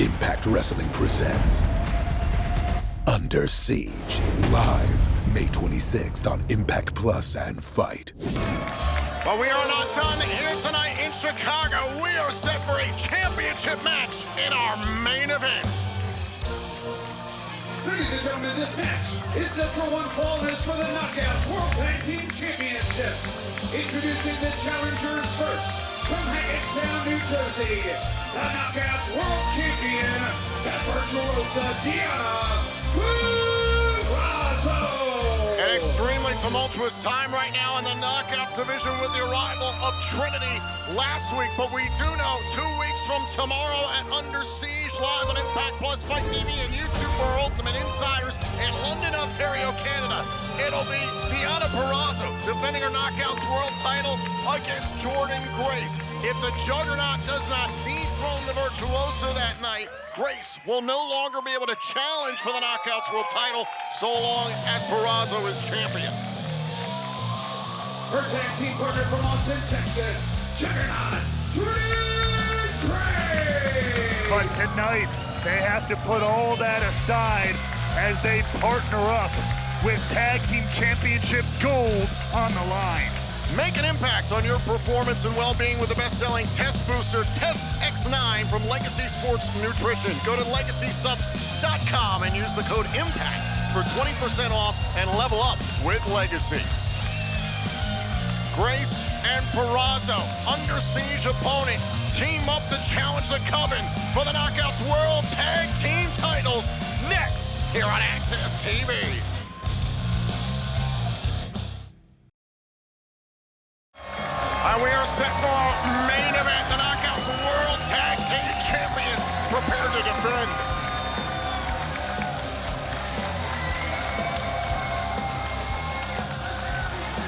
Impact Wrestling presents Under Siege, live May 26th on Impact Plus and Fight. But we are not done here tonight in Chicago. We are set for a championship match in our main event. Ladies and gentlemen, this match is set for one fall and is for the Knockouts World Tag Team Championship. Introducing the challengers first, from Hackettstown, New Jersey, the Knockouts World Champion, the Virtuosa Deonna Purrazzo. An extremely tumultuous time right now in the Knockouts division with the arrival of Trinity last week, but we do know 2 weeks from tomorrow at Under Siege, live on Impact Plus, Fight TV, and YouTube for our Ultimate Insiders in London, Ontario, Canada. It'll be Deonna Purrazzo defending her Knockouts World title against Jordynne Grace. If the Juggernaut does not dethrone the Virtuoso that night, Grace will no longer be able to challenge for the Knockouts World title so long as Purrazzo is champion. Her tag team partner from Austin, Texas, Juggernaut, Jordynne Grace. But tonight, they have to put all that aside as they partner up with Tag Team Championship Gold on the line. Make an impact on your performance and well-being with the best-selling Test Booster Test X9 from Legacy Sports Nutrition. Go to LegacySubs.com and use the code IMPACT for 20% off and level up with Legacy. Grace and Purrazzo, Under Siege opponents, team up to challenge the Coven for the Knockouts World Tag Team titles next here on Access TV. And we are set for our main event, the Knockouts World Tag Team Champions prepare to defend.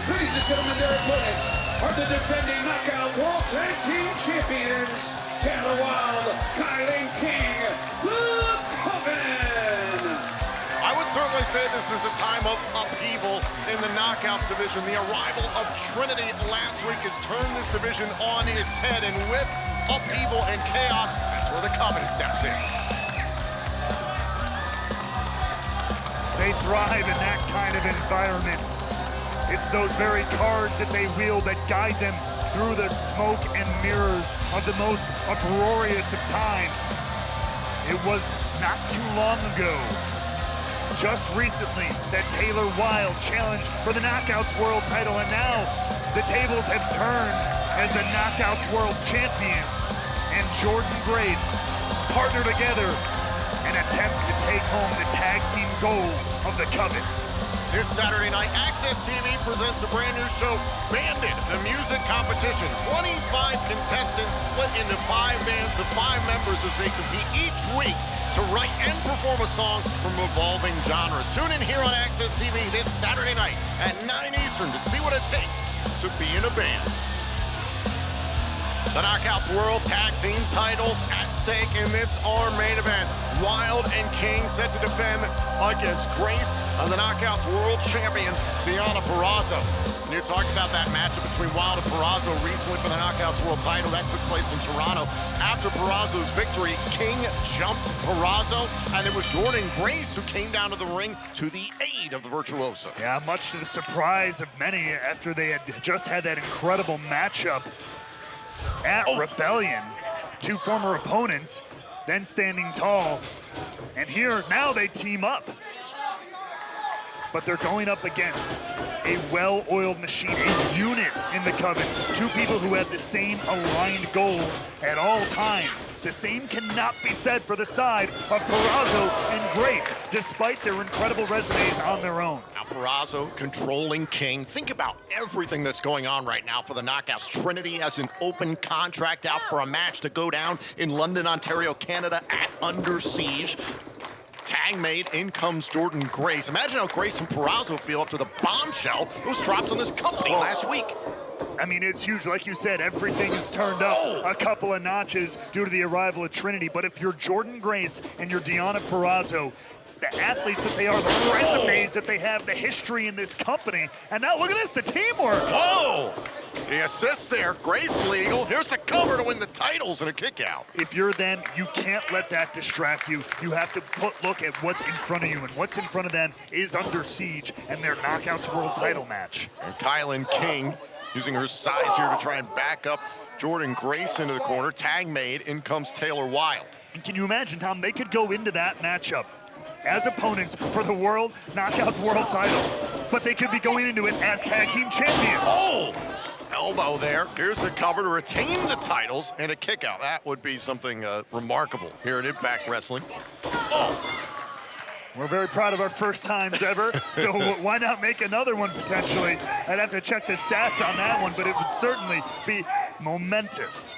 Ladies and gentlemen, their opponents are the defending Knockout World Tag Team Champions, Taylor Wilde, Kylie King, the Coven. I would certainly say this is a time of upheaval in the Knockouts division. The arrival of Trinity last week has turned this division on its head, and with upheaval and chaos, that's where the Coven steps in. They thrive in that kind of environment. It's those very cards that they wield that guide them through the smoke and mirrors of the most uproarious of times. It was not too long ago, just recently, that Taylor Wilde challenged for the Knockouts World title, and now the tables have turned as the Knockouts World Champion and Jordynne Grace partner together and attempt to take home the tag team gold of the Coven. This Saturday night, Access TV presents a brand new show, Banded, the music competition. 25 contestants split into 5 bands of 5 members as they compete each week to write and perform a song from evolving genres. Tune in here on Access TV this Saturday night at 9 Eastern to see what it takes to be in a band. The Knockouts World Tag Team titles at stake in this our main event. Wilde and King set to defend against Grace and the Knockouts World Champion, Deonna Purrazzo. And you talked about that matchup between Wilde and Purrazzo recently for the Knockouts World title. That took place in Toronto. After Purrazzo's victory, King jumped Purrazzo, and it was Jordynne Grace who came down to the ring to the aid of the Virtuoso. Yeah, much to the surprise of many after they had just had that incredible matchup at Rebellion. 2 former opponents, then standing tall. And here, now they team up. But they're going up against a well-oiled machine, a unit in the Coven. 2 people who have the same aligned goals at all times. The same cannot be said for the side of Purrazzo and Grace, despite their incredible resumes on their own. Now Purrazzo controlling King. Think about everything that's going on right now for the Knockouts. Trinity has an open contract out for a match to go down in London, Ontario, Canada at Under Siege. Tag made, in comes Jordynne Grace. Imagine how Grace and Purrazzo feel after the bombshell that was dropped on this company last week. I mean, it's huge. Like you said, everything is turned up a couple of notches due to the arrival of Trinity. But if you're Jordynne Grace and you're Deonna Purrazzo, the athletes that they are, the resumes that they have, the history in this company. And now look at this, the teamwork. Whoa! The assist there, Grace legal. Here's the cover to win the titles and a kick out. If you're them, you can't let that distract you. You have to look at what's in front of you, and what's in front of them is Under Siege and their Knockouts World title match. And Kylan King using her size here to try and back up Jordynne Grace into the corner. Tag made, in comes Taylor Wilde. And can you imagine, Tom, they could go into that matchup as opponents for the World Knockouts World title, but they could be going into it as tag team champions. Oh! Elbow there. Here's the cover to retain the titles and a kick out. That would be something remarkable here at Impact Wrestling. Oh! We're very proud of our first times ever, so why not make another one potentially? I'd have to check the stats on that one, but it would certainly be momentous.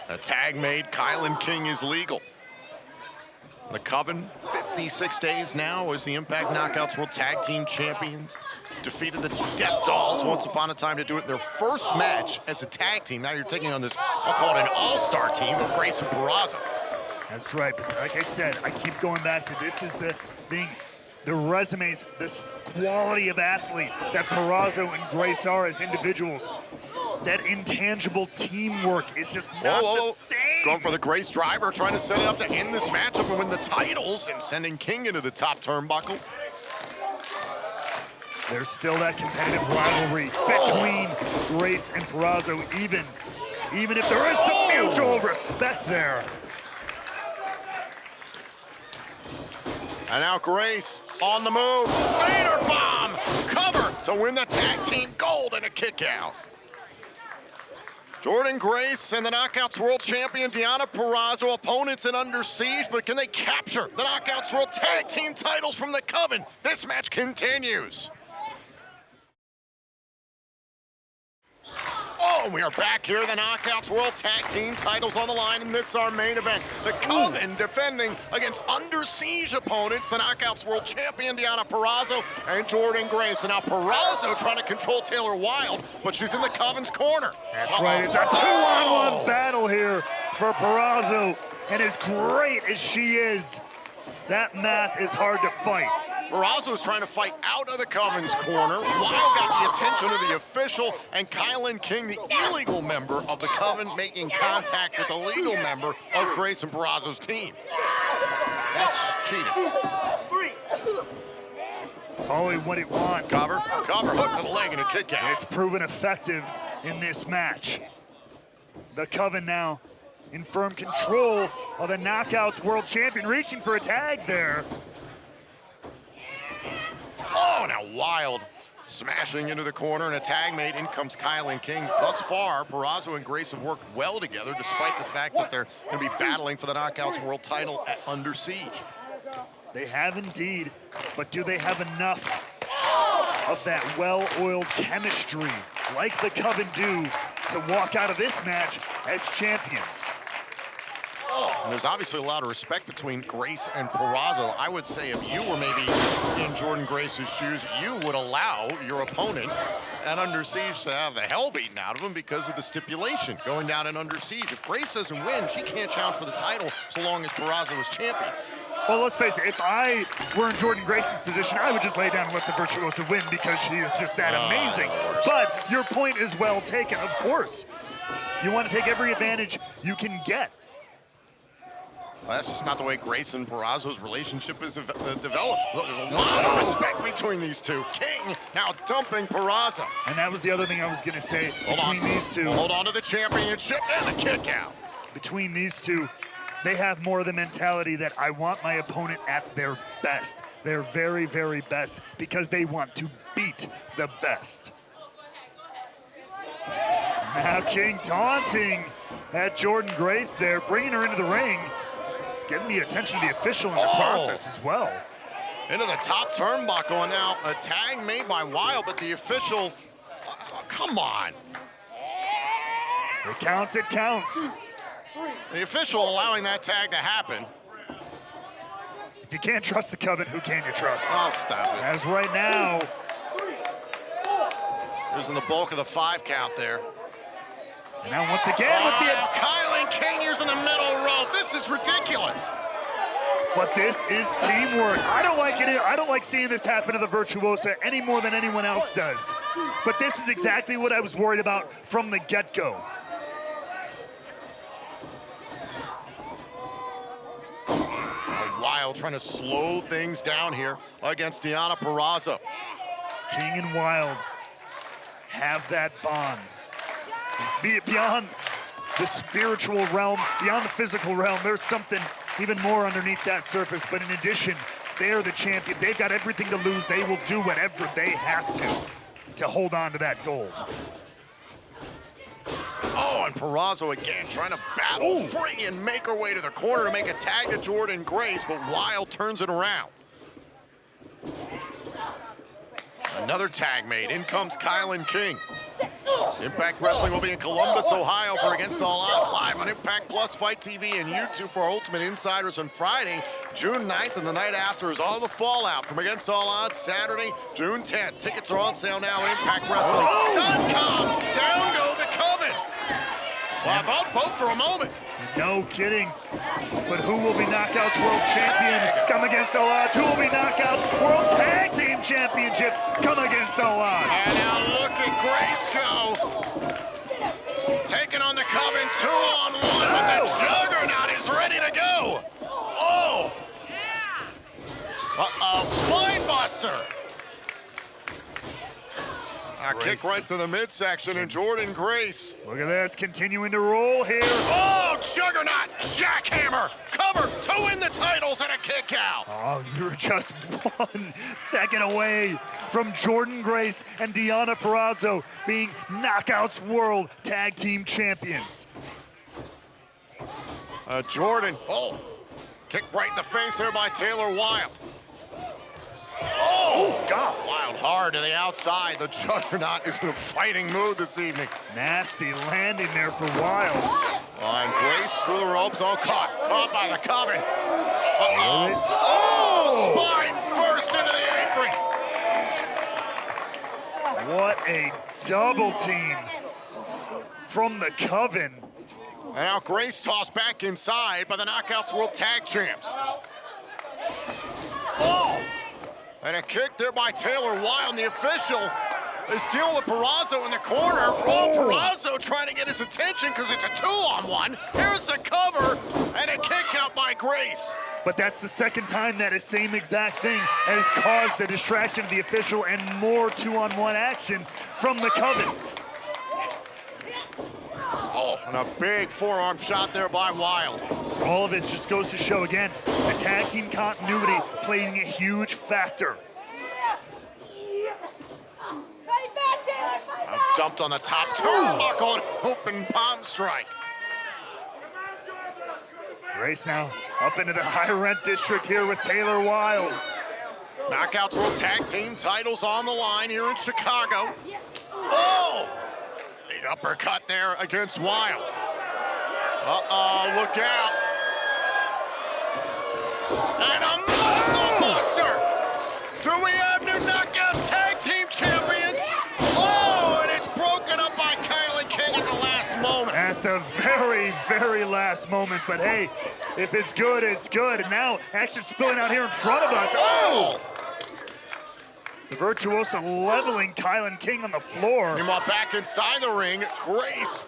A tag made, Kylan King is legal. The Coven, 56 days now as the Impact Knockouts World Tag Team Champions. Defeated the Death Dolls once upon a time to do it in their first match as a tag team. Now you're taking on this, I'll call it an all-star team of Grace and Purrazzo. That's right, but like I said, I keep going back to this is the thing, the resumes, this quality of athlete that Purrazzo and Grace are as individuals. That intangible teamwork is just not the same. Going for the Grace driver, trying to set it up to end this matchup and win the titles, and sending King into the top turnbuckle. There's still that competitive rivalry between Grace and Purrazzo, even if there is some mutual respect there. And now Grace on the move. Vader bomb! Cover to win the tag team gold and a kick out. Jordynne Grace and the Knockouts World Champion Deonna Purrazzo, opponents in Under Siege, but can they capture the Knockouts World Tag Team titles from the Coven? This match continues. Oh, and we are back here. The Knockouts World Tag Team titles on the line, and this is our main event. The Coven defending against Under Siege opponents, the Knockouts World Champion Deonna Purrazzo and Jordynne Grace. And now Purrazzo trying to control Taylor Wilde, but she's in the Coven's corner. That's right, it's a two-on-one battle here for Purrazzo, and as great as she is, that math is hard to fight. Purrazzo is trying to fight out of the Coven's corner. Wilde got the attention of the official, and Kylan King, the illegal member of the Coven, making contact with the legal member of Grace and Purrazzo's team. That's cheating. Only what it wants. Cover, hook to the leg and a kick out. It's proven effective in this match. The Coven now in firm control of the Knockouts World Champion, reaching for a tag there. Oh, now Wilde smashing into the corner and a tag made. In comes Kylan King. Thus far, Purrazzo and Grace have worked well together, despite the fact that they're going to be battling for the Knockouts World title at Under Siege. They have indeed, but do they have enough of that well-oiled chemistry like the Coven do to walk out of this match as champions? And there's obviously a lot of respect between Grace and Purrazzo. I would say if you were maybe in Jordynne Grace's shoes, you would allow your opponent at Under Siege to have the hell beaten out of him because of the stipulation going down in Under Siege. If Grace doesn't win, she can't challenge for the title so long as Purrazzo is champion. Well, let's face it, if I were in Jordynne Grace's position, I would just lay down and let the Virtuoso win because she is just that amazing. But your point is well taken, of course. You want to take every advantage you can get. Well, that's just not the way Grace and Purrazzo's relationship is developed. There's a lot of respect between these two. King now dumping Purrazzo. And that was the other thing I was going to say these two. Hold on to the championship and a kick out. Between these two, they have more of the mentality that I want my opponent at their best. Their very, very best, because they want to beat the best. Now King taunting at Jordynne Grace there, bringing her into the ring. Getting the attention of the official in the process as well. Into the top turnbuckle, and now a tag made by Wilde, but the official, come on. It counts, it counts. The official allowing that tag to happen. If you can't trust the Coven, who can you trust? Oh, stop it. As right now. Using the bulk of the 5 count there. And now once again with the... Kylan King using the middle rope. This is ridiculous. but this is teamwork. I don't like it. I don't like seeing this happen to the Virtuoso any more than anyone else does. But this is exactly what I was worried about from the get-go. Wild trying to slow things down here against Deonna Purrazzo. King and Wild have that bond. Be it beyond the spiritual realm, beyond the physical realm, there's something even more underneath that surface. But in addition, they're the champion. They've got everything to lose. They will do whatever they have to hold on to that gold. Oh, and Purrazzo again trying to battle free and make her way to the corner to make a tag to Jordynne Grace, but Wild turns it around. Another tag made. In comes Kylan King. Impact Wrestling will be in Columbus, Ohio for Against All Odds, live on Impact Plus, Fight TV, and YouTube for Ultimate Insiders on Friday, June 9th, and the night after is all the fallout from Against All Odds, Saturday, June 10th. Tickets are on sale now at ImpactWrestling.com. Down go the Coven. Well, I thought both for a moment. No kidding. But who will be Knockouts World Champion? Come Against All Odds. Who will be Knockouts World Tag Team Championships? Come Against All Odds. And now look at Grace go. Taking on the Coven 2-on-1, but the Juggernaut is ready to go. Oh. Uh-oh, spine buster. A kick right to the midsection, and Jordynne Grace. Look at this, continuing to roll here. Oh, Juggernaut, jackhammer, cover to win the titles and a kick out. Oh, you're just 1 second away from Jordynne Grace and Deonna Purrazzo being Knockouts World Tag Team Champions. Jordynne, kick right in the face there by Taylor Wilde. Oh, God. Wild hard to the outside. The Juggernaut is in a fighting mood this evening. Nasty landing there for Wild. And Grace through the ropes, caught by the Coven. Oh, spine first into the apron. What a double team from the Coven. And now Grace tossed back inside by the Knockouts World Tag Champs. Oh! And a kick there by Taylor Wilde, and the official is dealing with Purrazzo in the corner. Purrazzo trying to get his attention because it's a 2-on-1. Here's the cover, and a kick out by Grace. But that's the second time that same exact thing has caused the distraction of the official and more 2-on-1 action from the Coven. Oh, and a big forearm shot there by Wilde. All of this just goes to show, again, the tag team continuity playing a huge factor. Dumped on the top turnbuckle and open palm strike. Grace now up into the high rent district here with Taylor Wilde. Knockouts World Tag Team titles on the line here in Chicago. Oh! Big uppercut there against Wilde. Uh-oh, look out. And a muscle buster! Do we have new Knockouts Tag Team Champions? Oh, and it's broken up by Kylan King at the last moment. At the very, very last moment, but hey, if it's good, it's good. And now action spilling out here in front of us. Oh! The Virtuoso leveling Kylan King on the floor. Meanwhile, back inside the ring, Grace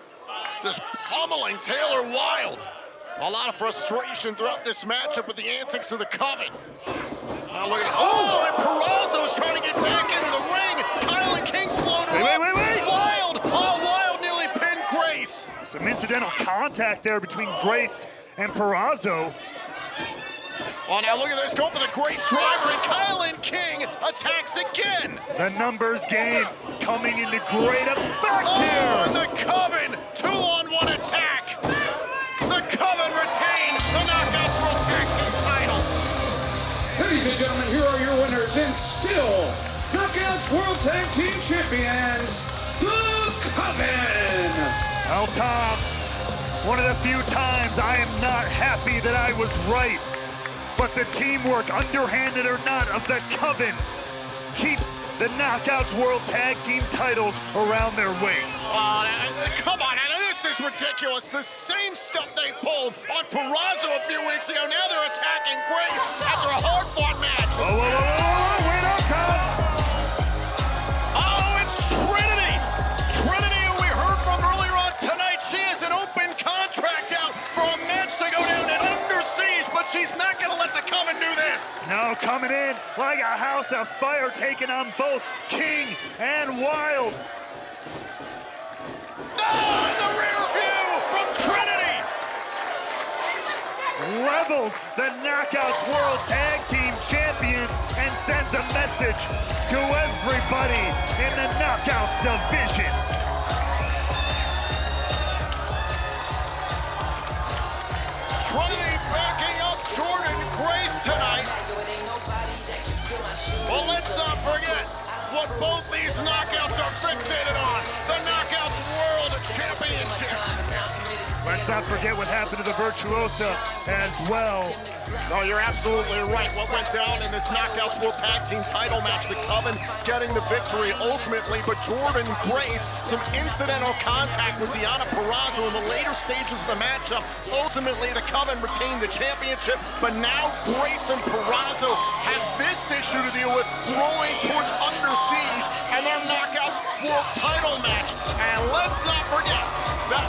just pummeling Taylor Wilde. A lot of frustration throughout this matchup with the antics of the Coven. Now look at and Purrazzo is trying to get back into the ring. Kylan King slowed her up. Wait. Wilde nearly pinned Grace. Some incidental contact there between Grace and Purrazzo. Oh, now look at this. Go for the Grace driver, and Kylan King attacks again. The numbers game coming into great effect here. And the Coven 2-on-1 attack. The Coven retain the Knockouts World Tag Team titles. Ladies and gentlemen, here are your winners and still Knockouts World Tag Team Champions, the Coven. Well, Tom, one of the few times I am not happy that I was right. But the teamwork, underhanded or not, of the Coven keeps the Knockouts World Tag Team titles around their waist. Come on, Anna, this is ridiculous. The same stuff they pulled on Purrazzo a few weeks ago. Now they're attacking Grace. He's not gonna let the Coven do this. No, coming in like a house of fire, taking on both King and Wild. In the rear view from Trinity. Levels the Knockouts World Tag Team Champions and sends a message to everybody in the Knockouts division. Trinity backing up Jordynne Grace tonight. Well, let's not forget what both these knockouts are fixated on. The Knockouts World Championship. Let's not forget what happened to the Virtuosa as well. No, you're absolutely right. What went down in this Knockouts World Tag Team title match, the Coven getting the victory ultimately, but Jordynne Grace, some incidental contact with Deonna Purrazzo in the later stages of the matchup. Ultimately, the Coven retained the championship, but now Grace and Purrazzo have this issue to deal with, rolling towards Under Siege and their Knockouts World title match. And let's not forget that